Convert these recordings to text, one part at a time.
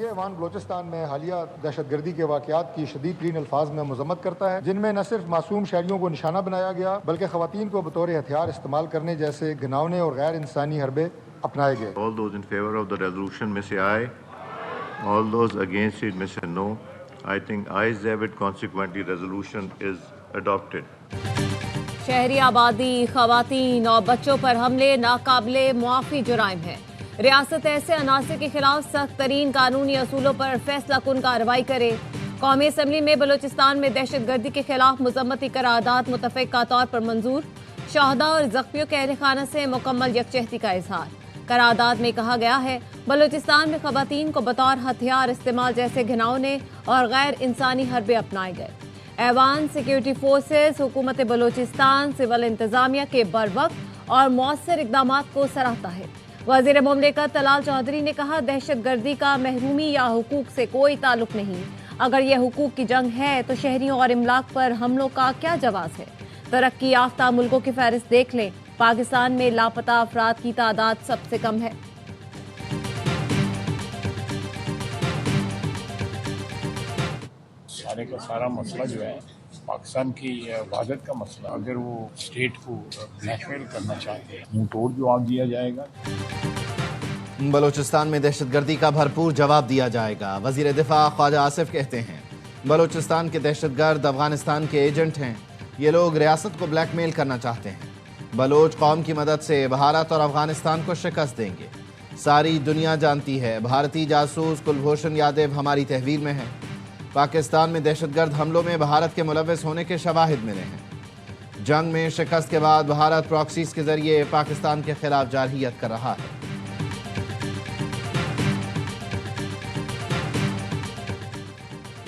یہ ایوان بلوچستان میں حالیہ دہشت گردی کے واقعات کی شدید ترین الفاظ میں مذمت کرتا ہے، جن میں نہ صرف معصوم شہریوں کو نشانہ بنایا گیا بلکہ خواتین کو بطور ہتھیار استعمال کرنے جیسے گھناؤنے اور غیر انسانی حربے اپنائے گئے۔ All those in favor of the resolution may say aye. All those against it may say no. I think ayes have it. Consequently, resolution is adopted. شہری آبادی، خواتین اور بچوں پر حملے ناقابل معافی جرائم ہیں۔ ریاست ایسے عناصر کے خلاف سخت ترین قانونی اصولوں پر فیصلہ کن کارروائی کرے۔ قومی اسمبلی میں بلوچستان میں دہشت گردی کے خلاف مذمتی قرارداد متفقہ طور پر منظور۔ شہداء اور زخمیوں کے اہل خانہ سے مکمل یکجہتی کا اظہار۔ قرارداد میں کہا گیا ہے بلوچستان میں خواتین کو بطور ہتھیار استعمال جیسے گھناؤنے اور غیر انسانی حربے اپنائے گئے۔ ایوان سیکیورٹی فورسز حکومت بلوچستان سول انتظامیہ کے بروقت اور مؤثر اقدامات کو سراہتا ہے۔ وزیر مملکت طلال چودھری نے کہا دہشت گردی کا محرومی یا حقوق سے کوئی تعلق نہیں۔ اگر یہ حقوق کی جنگ ہے تو شہریوں اور املاک پر حملوں کا کیا جواز ہے؟ ترقی یافتہ ملکوں کی فہرست دیکھ لیں، پاکستان میں لاپتہ افراد کی تعداد سب سے کم ہے۔ سارے کا سارا مسئلہ جو ہے پاکستان کی وحدت کا مسئلہ، اگر وہ اسٹیٹ کو بلیک میل کرنا چاہتے ہیں منہ توڑ جواب دیا جائے گا۔ بلوچستان میں دہشت گردی کا بھرپور جواب دیا جائے گا، وزیر دفاع خواجہ آصف کہتے ہیں بلوچستان کے دہشت گرد افغانستان کے ایجنٹ ہیں، یہ لوگ ریاست کو بلیک میل کرنا چاہتے ہیں۔ بلوچ قوم کی مدد سے بھارت اور افغانستان کو شکست دیں گے۔ ساری دنیا جانتی ہے بھارتی جاسوس کلبھوشن یادو ہماری تحویل میں ہے۔ پاکستان میں دہشت گرد حملوں میں بھارت کے ملوث ہونے کے شواہد ملے ہیں۔ جنگ میں شکست کے بعد بھارت پراکسیز کے ذریعے پاکستان کے خلاف جارحیت کر رہا ہے۔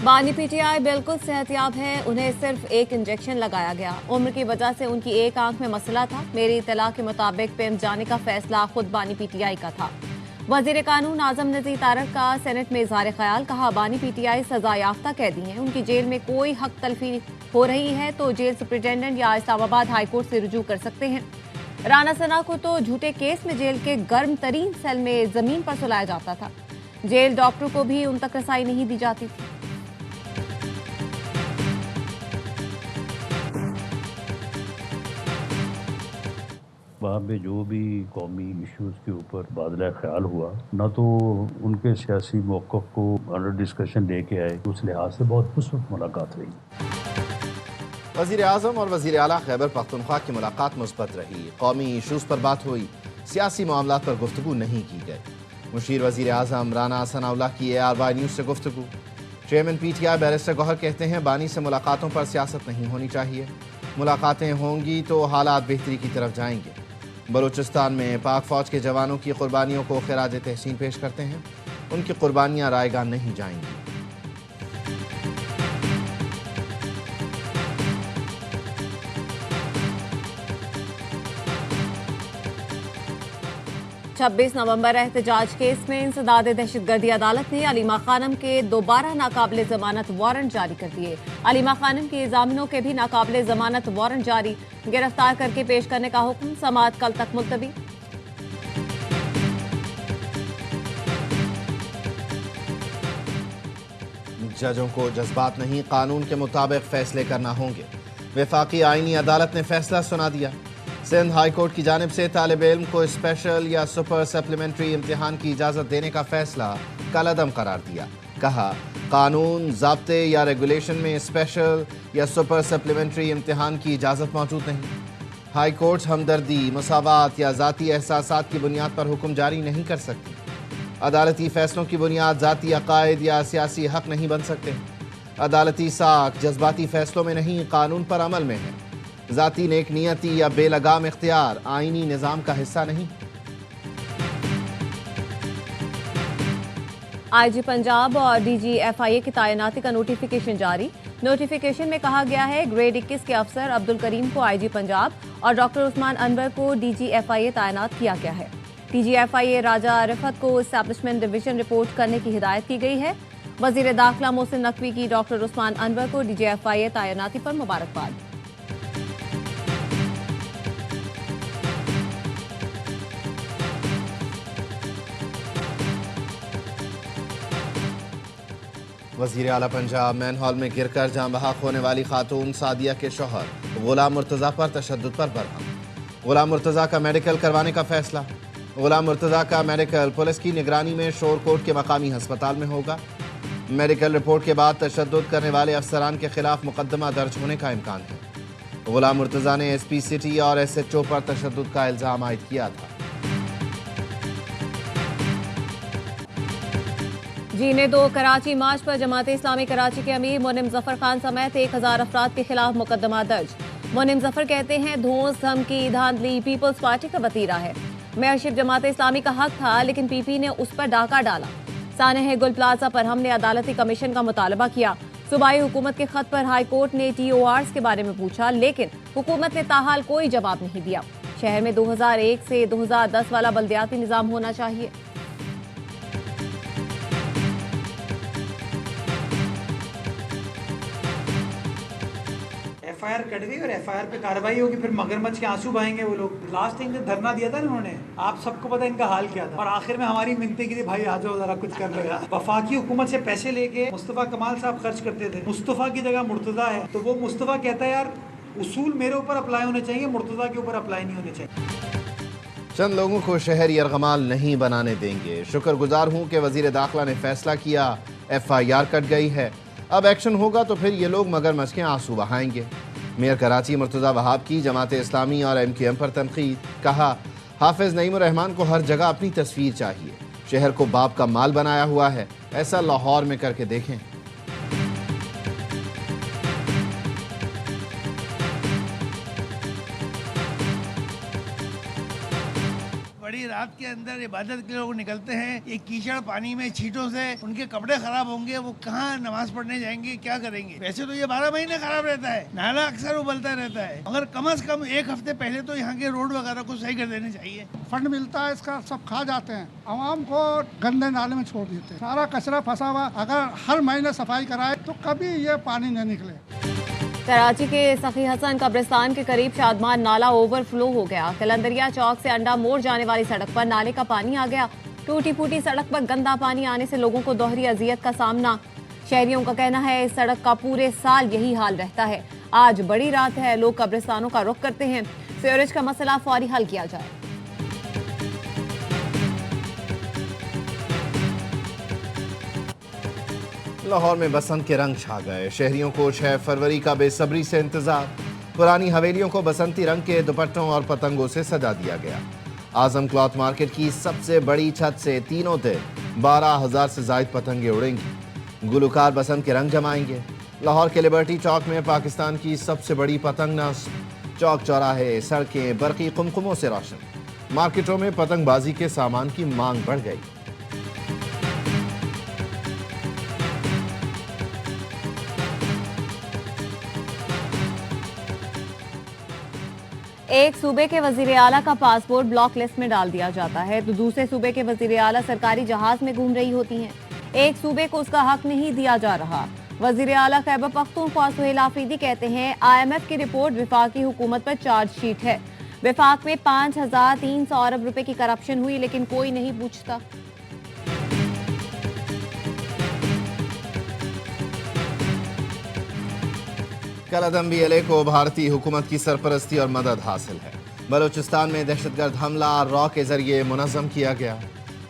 بانی پی ٹی آئی بالکل صحت یاب ہے، انہیں صرف ایک انجیکشن لگایا گیا، عمر کی وجہ سے ان کی ایک آنکھ میں مسئلہ تھا، میری اطلاع کے مطابق پیمز جانے کا فیصلہ خود بانی پی ٹی آئی کا تھا۔ وزیر قانون اعظم نذیر تارک کا سینٹ میں اظہار خیال، کہا بانی پی ٹی آئی سزا یافتہ قیدی ہیں، ان کی جیل میں کوئی حق تلفی ہو رہی ہے تو جیل سپرنٹینڈنٹ یا اسلام آباد ہائی کورٹ سے رجوع کر سکتے ہیں۔ رانا ثنا کو تو جھوٹے کیس میں جیل کے گرم ترین سیل میں زمین پر سلایا جاتا تھا، جیل ڈاکٹروں کو بھی ان تک رسائی نہیں دی جاتی تھی۔ وہاں پہ جو بھی قومی ایشوز کے اوپر تبادلہ خیال ہوا، نہ تو ان کے سیاسی موقف کو انڈر ڈسکشن لے کے آئے، اس لحاظ سے بہت مثبت ملاقات رہی۔ وزیر اعظم اور وزیر اعلیٰ خیبر پختونخوا کی ملاقات مثبت رہی، قومی ایشوز پر بات ہوئی، سیاسی معاملات پر گفتگو نہیں کی گئی۔ مشیر وزیر اعظم رانا ثناء اللہ کی ARY نیوز سے گفتگو۔ Chairman P T I barrister Gohar کہتے ہیں بانی سے ملاقاتوں پر سیاست نہیں ہونی چاہیے، ملاقاتیں ہوں گی تو حالات بہتری کی طرف جائیں گے۔ بلوچستان میں پاک فوج کے جوانوں کی قربانیوں کو خراج تحسین پیش کرتے ہیں، ان کی قربانیاں رائے گاہ نہیں جائیں گی۔ 26 نومبر احتجاج کیس میں انسداد دہشت گردی عدالت نے علیمہ خانم کے دوبارہ ناقابل ضمانت وارنٹ جاری کر دیے۔ علیمہ خانم کی ضامنوں کے بھی ناقابل ضمانت وارنٹ جاری، گرفتار کر کے پیش کرنے کا حکم، سماعت کل تک ملتوی۔ ججوں کو جذبات نہیں، قانون کے مطابق فیصلے کرنا ہوں گے، وفاقی آئینی عدالت نے فیصلہ سنا دیا۔ سندھ ہائی کورٹ کی جانب سے طالب علم کو اسپیشل یا سپر سپلیمنٹری امتحان کی اجازت دینے کا فیصلہ کالعدم قرار دیا۔ کہا قانون، ضابطے یا ریگولیشن میں اسپیشل یا سپر سپلیمنٹری امتحان کی اجازت موجود نہیں۔ ہائی کورٹ ہمدردی، مساوات یا ذاتی احساسات کی بنیاد پر حکم جاری نہیں کر سکتی۔ عدالتی فیصلوں کی بنیاد ذاتی عقائد یا سیاسی حق نہیں بن سکتے۔ عدالتی ساکھ جذباتی فیصلوں میں نہیں، قانون پر عمل میں ہے۔ ذاتی نیک نیتی یا بے لگام اختیار آئینی نظام کا حصہ نہیں۔ آئی جی پنجاب اور ڈی جی FIA کی تعیناتی کا نوٹیفیکیشن جاری۔ نوٹیفیکیشن میں کہا گیا ہے گریڈ 21 کے افسر عبدالکریم کو آئی جی پنجاب اور ڈاکٹر عثمان انور کو ڈی جی FIA تعینات کیا گیا ہے۔ ڈی جی FIA راجہ رفعت کو اسٹیبلشمنٹ ڈویژن رپورٹ کرنے کی ہدایت کی گئی ہے۔ وزیر داخلہ محسن نقوی کی ڈاکٹر عثمان انور کو ڈی جی FIA تعیناتی پر مبارکباد۔ وزیر اعلیٰ پنجاب مین ہال میں گر کر جاں بحق ہونے والی خاتون سعدیہ کے شوہر غلام مرتضیٰ پر تشدد پر برہم۔ غلام مرتضیٰ کا میڈیکل کروانے کا فیصلہ۔ غلام مرتضیٰ کا میڈیکل پولیس کی نگرانی میں شور کوٹ کے مقامی ہسپتال میں ہوگا۔ میڈیکل رپورٹ کے بعد تشدد کرنے والے افسران کے خلاف مقدمہ درج ہونے کا امکان ہے۔ غلام مرتضیٰ نے ایس پی سٹی اور ایس ایچ او پر تشدد کا الزام عائد کیا تھا۔ جینے دو کراچی مارچ پر جماعت اسلامی کراچی کے امیر منعم ظفر خان سمیت 1000 افراد کے خلاف مقدمہ درج۔ منعم ظفر کہتے ہیں دھونس دھمکی دھاندلی پیپلز پارٹی کا وتیرہ ہے۔ میئرشپ جماعت اسلامی کا حق تھا لیکن پی پی نے اس پر ڈاکہ ڈالا۔ سانحہ گل پلازا پر ہم نے عدالتی کمیشن کا مطالبہ کیا۔ صوبائی حکومت کے خط پر ہائی کورٹ نے ٹی او آرز کے بارے میں پوچھا لیکن حکومت نے تاحال کوئی جواب نہیں دیا۔ شہر میں 2001 سے 2010 والا بلدیاتی نظام ہونا چاہیے۔ ایف آئی آر کٹ گئی اور ایف آئی آر پہ کارروائی ہوگی، پھر مگرمچھ کے آنسو بہائیں گے وہ لوگ۔ لاسٹ ٹائم جب دھرنا دیا تھا نا انہوں نے، آپ سب کو پتا ان کا حال کیا تھا، اور آخر میں ہماری منتیں کی تھی بھائی آ جاؤ ذرا کچھ کر لے گا۔ وفاقی حکومت سے پیسے لے کے مصطفیٰ کمال صاحب خرچ کرتے تھے، مصطفیٰ کی جگہ مرتضیٰ ہے تو وہ مصطفیٰ کہتا ہے یار اصول میرے اوپر اپلائی ہونے چاہیے، مرتضیٰ کے اوپر اپلائی نہیں ہونے چاہیے۔ چند لوگوں کو شہر یرغمال نہیں بنانے دیں گے۔ شکر گزار ہوں کہ وزیر داخلہ نے فیصلہ کیا، ایف آئی آر کٹ گئی ہے، اب ایکشن ہوگا تو پھر یہ لوگ مگرمچھ کے آنسو بہائیں گے۔ میئر کراچی مرتضیٰ وہاب کی جماعت اسلامی اور ایم کیو ایم پر تنقید، کہا حافظ نعیم الرحمان کو ہر جگہ اپنی تصویر چاہیے، شہر کو باپ کا مال بنایا ہوا ہے، ایسا لاہور میں کر کے دیکھیں۔ بڑی رات کے اندر عبادت کے لوگ نکلتے ہیں، یہ کیچڑ پانی میں چھینٹوں سے ان کے کپڑے خراب ہوں گے، وہ کہاں نماز پڑھنے جائیں گے، کیا کریں گے؟ ویسے تو یہ 12 مہینے خراب رہتا ہے، نالا اکثر ابلتا رہتا ہے، مگر کم از کم ایک ہفتے پہلے تو یہاں کے روڈ وغیرہ کو صحیح کر دینے چاہیے۔ فنڈ ملتا ہے اس کا سب کھا جاتے ہیں، عوام کو گندے نالے میں چھوڑ دیتے ہیں، سارا کچرا پھنسا ہوا، اگر ہر مہینے صفائی کرائے تو کبھی یہ پانی نہ نکلے۔ کراچی کے سخی حسن قبرستان کے قریب شادمان نالا اوور فلو ہو گیا۔ کلندریا چوک سے انڈا موڑ جانے والی سڑک پر نالے کا پانی آ گیا۔ ٹوٹی پھوٹی سڑک پر گندا پانی آنے سے لوگوں کو دوہری اذیت کا سامنا۔ شہریوں کا کہنا ہے اس سڑک کا پورے سال یہی حال رہتا ہے۔ آج بڑی رات ہے، لوگ قبرستانوں کا رخ کرتے ہیں، سیوریج کا مسئلہ فوری حل کیا جائے۔ لاہور میں بسنت کے رنگ چھا گئے، شہریوں کو 6 فروری کا بے صبری سے انتظار۔ پرانی حویلیوں کو بسنتی رنگ کے دوپٹوں اور پتنگوں سے سجا دیا گیا۔ اعظم کلاتھ مارکیٹ کی سب سے بڑی چھت سے تینوں دن 12,000 سے زائد پتنگیں اڑیں گی۔ گلوکار بسنت کے رنگ جمائیں گے۔ لاہور کے لبرٹی چوک میں پاکستان کی سب سے بڑی پتنگ نصب، چوک چوراہے سڑکیں برقی قمقموں سے روشن۔ مارکیٹوں میں پتنگ بازی کے سامان کی مانگ بڑھ گئی۔ ایک صوبے کے وزیر اعلیٰ کا پاسپورٹ بلاک لسٹ میں ڈال دیا جاتا ہے تو دوسرے صوبے کے وزیر اعلیٰ سرکاری جہاز میں گھوم رہی ہوتی ہیں۔ ایک صوبے کو اس کا حق نہیں دیا جا رہا۔ وزیر اعلیٰ خیبر پختونخوا سہیل آفریدی کہتے ہیں آئی ایم ایف کی رپورٹ وفاقی حکومت پر چارج شیٹ ہے۔ وفاق میں 5,300 ارب روپے کی کرپشن ہوئی لیکن کوئی نہیں پوچھتا۔ کالعدم بی ایل اے کو بھارتی حکومت کی سرپرستی اور مدد حاصل ہے۔ بلوچستان میں دہشت گرد حملہ را کے ذریعے منظم کیا گیا۔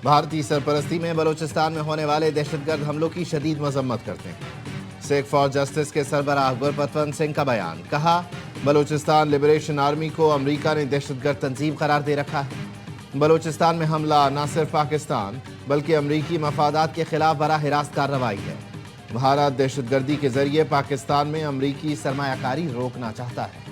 بھارتی سرپرستی میں بلوچستان میں ہونے والے دہشت گرد حملوں کی شدید مذمت کرتے ہیں۔ سیک فار جسٹس کے سربراہ گرپتونت سنگھ کا بیان، کہا بلوچستان لبریشن آرمی کو امریکہ نے دہشت گرد تنظیم قرار دے رکھا ہے۔ بلوچستان میں حملہ نہ صرف پاکستان بلکہ امریکی مفادات کے خلاف براہ راست کارروائی ہے۔ بھارت دہشت گردی کے ذریعے پاکستان میں امریکی سرمایہ کاری روکنا چاہتا ہے۔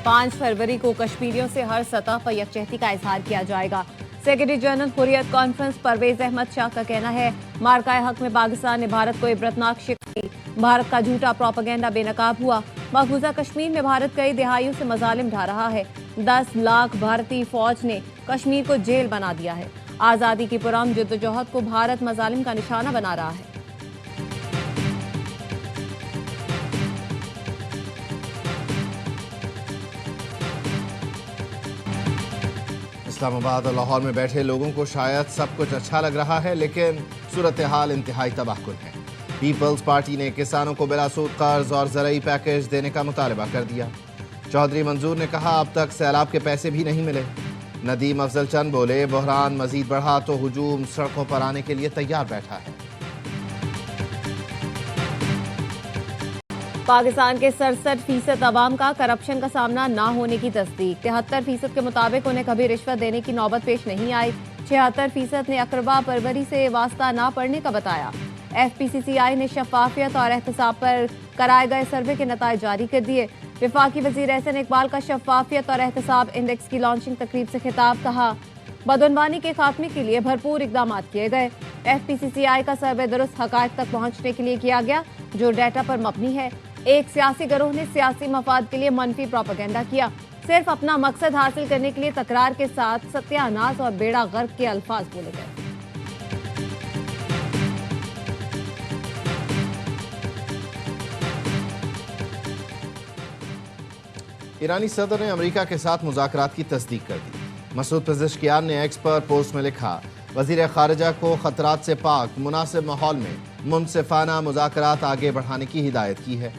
پانچ فروری کو کشمیریوں سے ہر سطح پر یکجہتی کا اظہار کیا جائے گا۔ سیکرٹری جنرل حریت کانفرنس پرویز احمد شاہ کا کہنا ہے مارکہ حق میں پاکستان نے بھارت کو عبرتناک شکست دی۔ بھارت کا جھوٹا پروپیگنڈا بے نقاب ہوا۔ مقبوضہ کشمیر میں بھارت کئی دہائیوں سے مظالم ڈھا رہا ہے۔ 10 لاکھ بھارتی فوج نے کشمیر کو جیل بنا دیا ہے۔ آزادی کی پرامن جدوجہد کو بھارت مظالم کا نشانہ بنا رہا ہے۔ اسلام آباد اور لاہور میں بیٹھے لوگوں کو شاید سب کچھ اچھا لگ رہا ہے، لیکن صورتحال انتہائی تباہ کن ہے۔ پیپلز پارٹی نے کسانوں کو بلا سود قرض اور زرعی پیکیج دینے کا مطالبہ کر دیا۔ چودھری منظور نے کہا اب تک سیلاب کے پیسے بھی نہیں ملے۔ ندیم افضل چند بولے بحران مزید بڑھا تو ہجوم سڑکوں پر آنے کے لیے تیار بیٹھا ہے۔ پاکستان کے 67% عوام کا کرپشن کا سامنا نہ ہونے کی تصدیق۔ 73% کے مطابق انہیں کبھی رشوت دینے کی نوبت پیش نہیں آئی۔ 76% نے اقربا پروری سے واسطہ نہ پڑنے کا بتایا۔ ایف پی سی سی آئی نے شفافیت اور احتساب پر کرائے گئے سروے کے نتائج جاری کر دیے۔ وفاقی وزیر احسن اقبال کا شفافیت اور احتساب انڈیکس کی لانچنگ تقریب سے خطاب، کہا بدعنوانی کے خاتمے کے لیے بھرپور اقدامات کیے گئے۔ ایف پی سی سی آئی کا سروے درست حقائق تک پہنچنے کے لیے کیا گیا جو ڈیٹا پر مبنی ہے۔ ایک سیاسی گروہ نے سیاسی مفاد کے لیے منفی پروپیگنڈا کیا، صرف اپنا مقصد حاصل کرنے کے لیے تکرار کے ساتھ ستیہ ناز اور بیڑا غرق کے الفاظ بولے گئے۔ ایرانی صدر نے امریکہ کے ساتھ مذاکرات کی تصدیق کر دی۔ مسعود پزشکیان نے ایکس پر پوسٹ میں لکھا وزیر خارجہ کو خطرات سے پاک مناسب ماحول میں منصفانہ مذاکرات آگے بڑھانے کی ہدایت کی ہے۔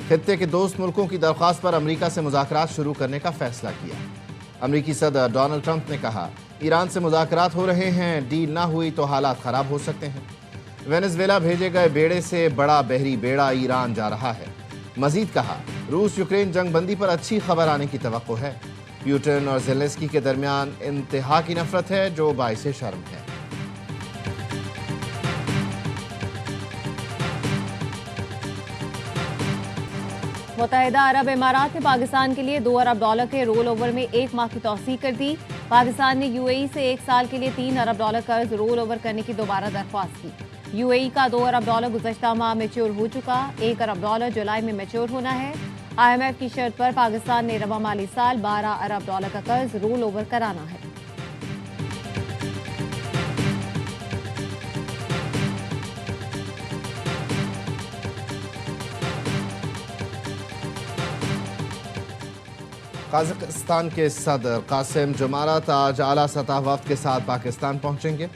خطے کے دوست ملکوں کی درخواست پر امریکہ سے مذاکرات شروع کرنے کا فیصلہ کیا۔ امریکی صدر ڈونلڈ ٹرمپ نے کہا ایران سے مذاکرات ہو رہے ہیں، ڈیل نہ ہوئی تو حالات خراب ہو سکتے ہیں۔ وینزویلا بھیجے گئے بیڑے سے بڑا بحری بیڑا ایران جا رہا ہے۔ مزید کہا روس یوکرین جنگ بندی پر اچھی خبر آنے کی توقع ہے۔ پیوٹن اور زیلنسکی کے درمیان انتہا کی نفرت ہے جو باعث شرم ہے۔ متحدہ عرب امارات نے پاکستان کے لیے $2 ارب کے رول اوور میں 1 ماہ کی توسیع کر دی۔ پاکستان نے یو اے ای سے 1 سال کے لیے $3 ارب قرض رول اوور کرنے کی دوبارہ درخواست کی۔ یو اے ای کا $2 ارب گزشتہ ماہ میچور ہو چکا، $1 ارب جولائی میں میچور ہونا ہے۔ آئی ایم ایف کی شرط پر پاکستان نے رواں مالی سال $12 ارب کا قرض رول اوور کرانا ہے۔ قازقستان کے صدر قاسم جمارت آج اعلیٰ سطح وفد کے ساتھ پاکستان پہنچیں گے۔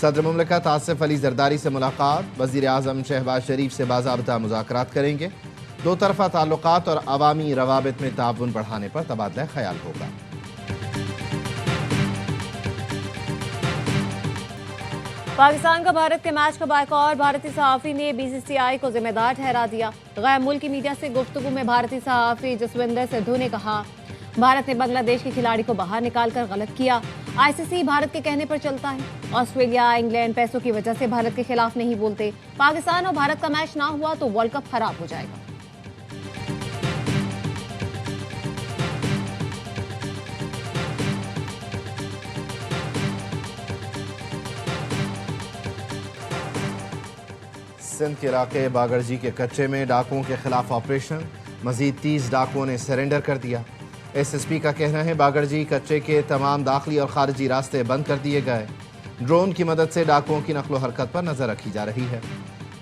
صدر مملکت آصف علی زرداری سے ملاقات، وزیر اعظم شہباز شریف سے باضابطہ مذاکرات کریں گے۔ دو طرفہ تعلقات اور عوامی روابط میں تعاون بڑھانے پر تبادلہ خیال ہوگا۔ پاکستان کا بھارت کے میچ کا بائیکاٹ، بھارتی صحافی نے بی سی سی آئی کو ذمہ دار ٹھہرا دیا۔ غیر ملکی میڈیا سے گفتگو میں بھارتی صحافی جسوندر سدھو نے کہا بھارت نے بنگلہ دیش کے کھلاڑی کو باہر نکال کر غلط کیا۔ آئی سی سی بھارت کے کہنے پر چلتا ہے۔ آسٹریلیا، انگلینڈ پیسوں کی وجہ سے بھارت کے خلاف نہیں بولتے۔ پاکستان اور بھارت کا میچ نہ ہوا تو ورلڈ کپ خراب ہو جائے گا۔ سندھ کے علاقے باگرجی کے کچے میں ڈاکوؤں کے خلاف آپریشن، مزید 30 ڈاکوؤں نے سرنڈر کر دیا۔ ایس ایس پی کا کہنا ہے باگرجی کچے کے تمام داخلی اور خارجی راستے بند کر دیے گئے۔ ڈرون کی مدد سے ڈاکوؤں کی نقل و حرکت پر نظر رکھی جا رہی ہے۔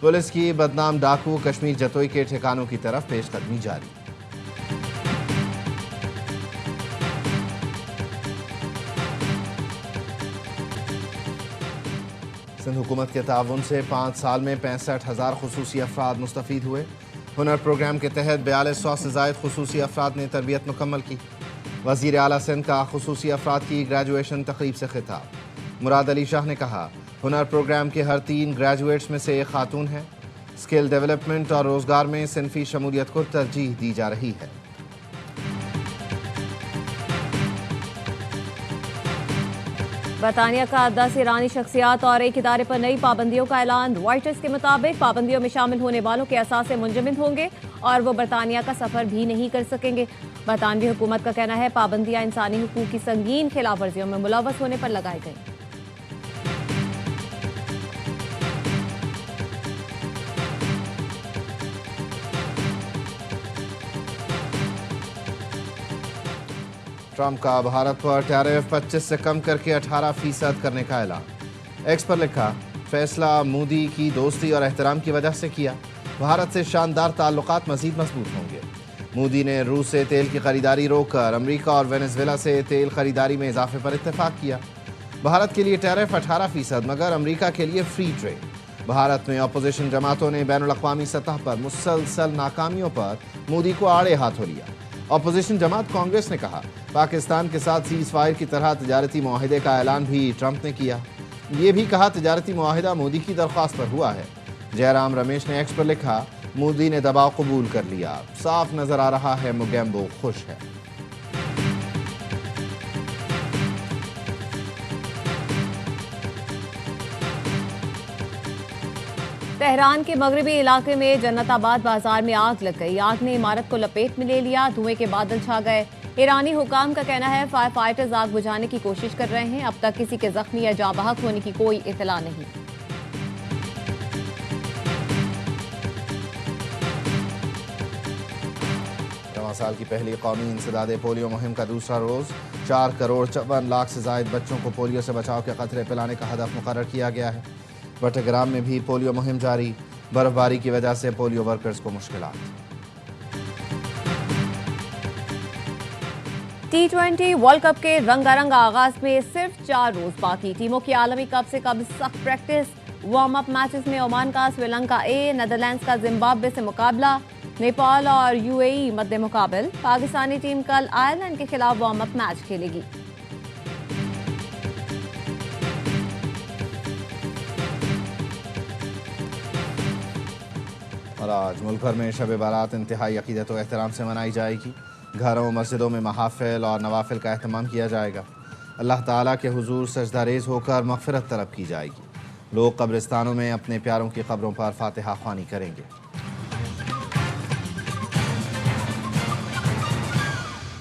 پولیس کی بدنام ڈاکو کشمیر جتوئی کے ٹھکانوں کی طرف پیش قدمی جاری۔ سندھ حکومت کے تعاون سے 5 سال میں 65,000 خصوصی افراد مستفید ہوئے۔ ہنر پروگرام کے تحت 4200 سے زائد خصوصی افراد نے تربیت مکمل کی۔ وزیر اعلیٰ سندھ کا خصوصی افراد کی گریجویشن تقریب سے خطاب۔ مراد علی شاہ نے کہا ہنر پروگرام کے ہر 3 گریجویٹس میں سے ایک خاتون ہے۔ اسکل ڈیولپمنٹ اور روزگار میں صنفی شمولیت کو ترجیح دی جا رہی ہے۔ برطانیہ کا 10 ایرانی شخصیات اور ایک ادارے پر نئی پابندیوں کا اعلان۔ رائٹرز کے مطابق پابندیوں میں شامل ہونے والوں کے اثاثے منجمد ہوں گے اور وہ برطانیہ کا سفر بھی نہیں کر سکیں گے۔ برطانوی حکومت کا کہنا ہے پابندیاں انسانی حقوق کی سنگین خلاف ورزیوں میں ملوث ہونے پر لگائی گئیں۔ ٹرمپ کا بھارت پر ٹیرف 25 سے کم کر کے 18% کرنے کا اعلان۔ ایکس پر لکھا فیصلہ مودی کی دوستی اور احترام کی وجہ سے کیا۔ بھارت سے شاندار تعلقات مزید مضبوط ہوں گے۔ مودی نے روس سے تیل کی خریداری روک کر امریکہ اور وینزویلا سے تیل خریداری میں اضافے پر اتفاق کیا۔ بھارت کے لیے ٹیرف 18% مگر امریکہ کے لیے فری ٹریڈ۔ بھارت میں اپوزیشن جماعتوں نے بین الاقوامی سطح پر مسلسل ناکامیوں پر مودی کو آڑے ہاتھوں لیا۔ اپوزیشن جماعت کانگریس نے کہا پاکستان کے ساتھ سیز فائر کی طرح تجارتی معاہدے کا اعلان بھی ٹرمپ نے کیا۔ یہ بھی کہا تجارتی معاہدہ مودی کی درخواست پر ہوا ہے۔ جے رام رمیش نے ایکس پر لکھا مودی نے دباؤ قبول کر لیا، صاف نظر آ رہا ہے موگیمبو خوش ہے۔ تہران کے مغربی علاقے میں جنت آباد بازار میں آگ لگ گئی۔ آگ نے عمارت کو لپیٹ میں لے لیا، دھوئیں کے بادل چھا گئے۔ ایرانی حکام کا کہنا ہے فائر فائٹرز آگ بجھانے کی کوشش کر رہے ہیں۔ اب تک کسی کے زخمی یا جاں بحق ہونے کی کوئی اطلاع نہیں۔ رواں سال کی پہلی قومی انسداد پولیو مہم کا دوسرا روز 4 کروڑ 54 لاکھ سے زائد بچوں کو پولیو سے بچاؤ کے قطرے پلانے کا ہدف مقرر کیا گیا ہے۔ بٹگرام میں بھی پولیو مہم جاری، برف باری کی وجہ سے پولیو ورکرز کو مشکلات۔ T20 ورلڈ کپ کے رنگا رنگ آغاز میں صرف 4 روز باقی۔ ٹیموں کی عالمی کپ سے قبل سخت پریکٹس۔ وارم اپ میچز میں عمان کا سری لنکا اے، نیدرلینڈز کا زمبابوے سے مقابلہ، نیپال اور UAE مد مقابل۔ پاکستانی ٹیم کل آئرلینڈ کے خلاف وارم اپ میچ کھیلے گی۔ اور آج ملک بھر میں شب بارات انتہائی عقیدت و احترام سے منائی جائے گی۔ گھروں مسجدوں میں محافل اور نوافل کا اہتمام کیا جائے گا۔ اللہ تعالیٰ کے حضور سجدہ ریز ہو کر مغفرت طلب کی جائے گی۔ لوگ قبرستانوں میں اپنے پیاروں کی قبروں پر فاتحہ خوانی کریں گے۔